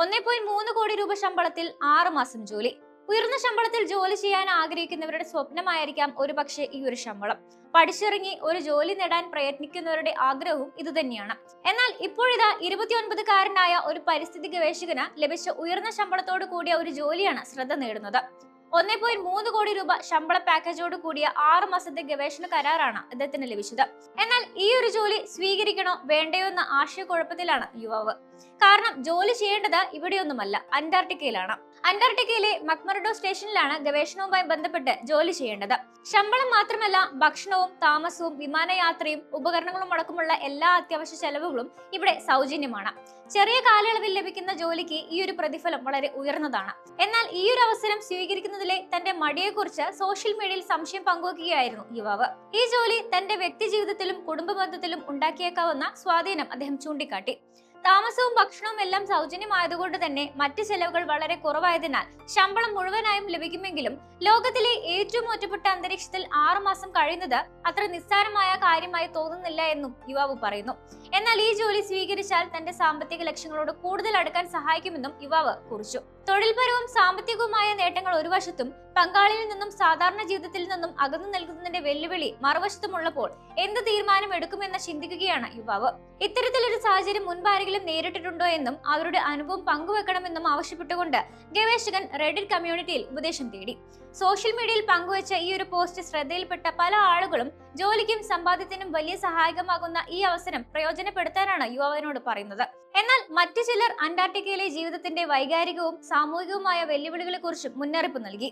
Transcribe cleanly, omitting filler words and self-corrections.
1.3 കോടി രൂപ ശമ്പളത്തിൽ 6 മാസം ജോലി. ഉയർന്ന ശമ്പളത്തിൽ ജോലി ചെയ്യാൻ ആഗ്രഹിക്കുന്നവരുടെ സ്വപ്നമായിരിക്കാം ഒരുപക്ഷെ ഈ ഒരു ശമ്പളം. പഠിച്ചിറങ്ങി ഒരു ജോലി നേടാൻ പ്രയത്നിക്കുന്നവരുടെ ആഗ്രഹവും ഇതുതന്നെയാണ്. എന്നാൽ ഇപ്പോഴിതാ 29-കാരനായ ഒരു പരിസ്ഥിതി ഗവേഷകന് ലഭിച്ച ഉയർന്ന ശമ്പളത്തോട് കൂടിയ ഒരു ജോലിയാണ് ശ്രദ്ധ നേടുന്നത്. 1.3 കോടി രൂപ ശമ്പള പാക്കേജോട് കൂടിയ 6 മാസത്തെ ഗവേഷണ കരാറാണ് അദ്ദേഹത്തിന് ലഭിച്ചത്. എന്നാൽ ഈ ഒരു ജോലി സ്വീകരിക്കണോ വേണ്ടയോ എന്ന ആശയക്കുഴപ്പത്തിലാണ് യുവാവ്. കാരണം ജോലി ചെയ്യേണ്ടത് ഇവിടെയൊന്നുമല്ല, അന്റാർട്ടിക്കയിലാണ്. അന്റാർട്ടിക്കയിലെ മക്മർഡോ സ്റ്റേഷനിലാണ് ഗവേഷണവുമായി ബന്ധപ്പെട്ട് ജോലി ചെയ്യേണ്ടത്. ശമ്പളം മാത്രമല്ല, ഭക്ഷണവും താമസവും വിമാനയാത്രയും ഉപകരണങ്ങളും അടക്കമുള്ള എല്ലാ അത്യാവശ്യ ചെലവുകളും ഇവിടെ സൗജന്യമാണ്. ചെറിയ കാലയളവിൽ ലഭിക്കുന്ന ജോലിക്ക് ഈ ഒരു പ്രതിഫലം വളരെ ഉയർന്നതാണ്. എന്നാൽ ഈ ഒരു അവസരം സ്വീകരിക്കുന്നതിലെ തന്റെ മടിയെക്കുറിച്ച് സോഷ്യൽ മീഡിയയിൽ സംശയം പങ്കുവയ്ക്കുകയായിരുന്നു യുവാവ്. ഈ ജോലി തന്റെ വ്യക്തി ജീവിതത്തിലും കുടുംബ ബന്ധത്തിലും ഉണ്ടാക്കിയേക്കാവുന്ന സ്വാധീനം അദ്ദേഹം ചൂണ്ടിക്കാട്ടി. താമസവും ഭക്ഷണവും എല്ലാം സൗജന്യമായതുകൊണ്ട് തന്നെ മറ്റ് ചെലവുകൾ വളരെ കുറവായതിനാൽ ശമ്പളം മുഴുവനായും ലഭിക്കുമെങ്കിലും ലോകത്തിലെ ഏറ്റവും ഒറ്റപ്പെട്ട അന്തരീക്ഷത്തിൽ 6 മാസം കഴിയുന്നത് അത്ര നിസ്സാരമായ കാര്യമായി തോന്നുന്നില്ല എന്നും യുവാവ് പറയുന്നു. എന്നാൽ ഈ ജോലി സ്വീകരിച്ചാൽ തന്റെ സാമ്പത്തിക ലക്ഷ്യങ്ങളോട് കൂടുതൽ അടുക്കാൻ സഹായിക്കുമെന്നും യുവാവ് കുറിച്ചു. തൊഴിൽപരവും സാമ്പത്തികവുമായ നേട്ടങ്ങൾ ഒരു വശത്തും പങ്കാളിയിൽ നിന്നും സാധാരണ ജീവിതത്തിൽ നിന്നും അകന്നു നിൽക്കുന്നതിന്റെ വെല്ലുവിളി മറുവശത്തുമുള്ളപ്പോൾ എന്ത് തീരുമാനം എടുക്കുമെന്ന് ചിന്തിക്കുകയാണ് യുവാവ്. ഇത്തരത്തിലൊരു സാഹചര്യം മുൻപാരെങ്കിലും നേരിട്ടിട്ടുണ്ടോ എന്നും അവരുടെ അനുഭവം പങ്കുവെക്കണമെന്നും ആവശ്യപ്പെട്ടുകൊണ്ട് ഗവേഷകൻ റെഡിറ്റ് കമ്മ്യൂണിറ്റിയിൽ ഉപദേശം തേടി. സോഷ്യൽ മീഡിയയിൽ പങ്കുവച്ച ഈ ഒരു പോസ്റ്റ് ശ്രദ്ധയിൽപ്പെട്ട പല ആളുകളും ജോലിക്കും സമ്പാദ്യത്തിനും വലിയ സഹായകമാകുന്ന ഈ അവസരം പ്രയോജനപ്പെടുത്താനാണ് യുവാവിനോട് പറയുന്നത്. എന്നാൽ മറ്റു ചിലർ അന്റാർട്ടിക്കയിലെ ജീവിതത്തിന്റെ വൈകാരികവും സാമൂഹികവുമായ വെല്ലുവിളികളെ കുറിച്ചും മുന്നറിയിപ്പ് നൽകി.